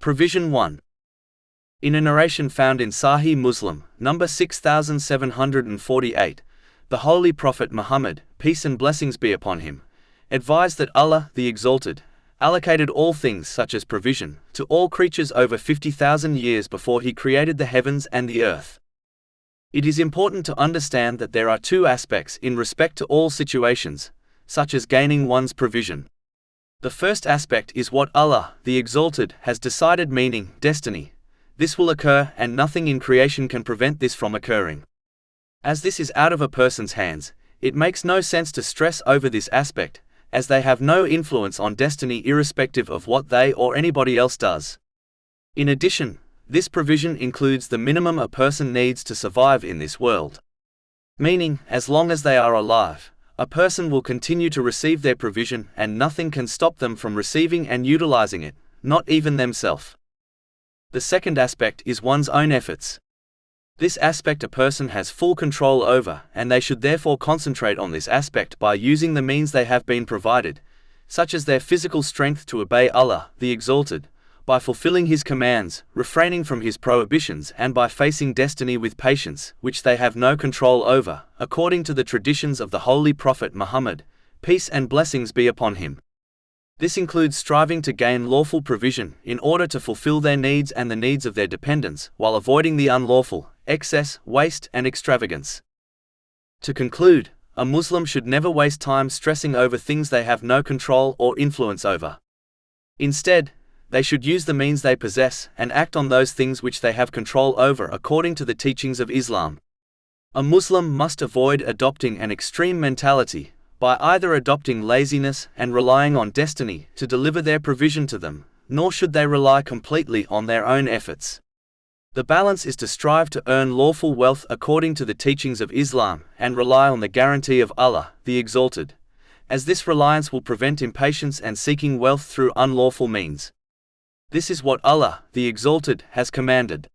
Provision 1. In a narration found in Sahih Muslim, number 6748, the Holy Prophet Muhammad, peace and blessings be upon him, advised that Allah, the Exalted, allocated all things such as provision to all creatures over 50,000 years before he created the heavens and the earth. It is important to understand that there are two aspects in respect to all situations, such as gaining one's provision. The first aspect is what Allah, the Exalted, has decided, meaning destiny. This will occur, and nothing in creation can prevent this from occurring. As this is out of a person's hands, it makes no sense to stress over this aspect, as they have no influence on destiny irrespective of what they or anybody else does. In addition, this provision includes the minimum a person needs to survive in this world. Meaning, as long as they are alive, a person will continue to receive their provision and nothing can stop them from receiving and utilizing it, not even themselves. The second aspect is one's own efforts. This aspect a person has full control over, and they should therefore concentrate on this aspect by using the means they have been provided, such as their physical strength to obey Allah, the Exalted, by fulfilling His commands, refraining from His prohibitions, and by facing destiny with patience, which they have no control over, according to the traditions of the Holy Prophet Muhammad, peace and blessings be upon him. This includes striving to gain lawful provision in order to fulfill their needs and the needs of their dependents, while avoiding the unlawful, excess, waste, and extravagance. To conclude, a Muslim should never waste time stressing over things they have no control or influence over. Instead, they should use the means they possess and act on those things which they have control over according to the teachings of Islam. A Muslim must avoid adopting an extreme mentality by either adopting laziness and relying on destiny to deliver their provision to them, nor should they rely completely on their own efforts. The balance is to strive to earn lawful wealth according to the teachings of Islam and rely on the guarantee of Allah, the Exalted, as this reliance will prevent impatience and seeking wealth through unlawful means. This is what Allah, the Exalted, has commanded.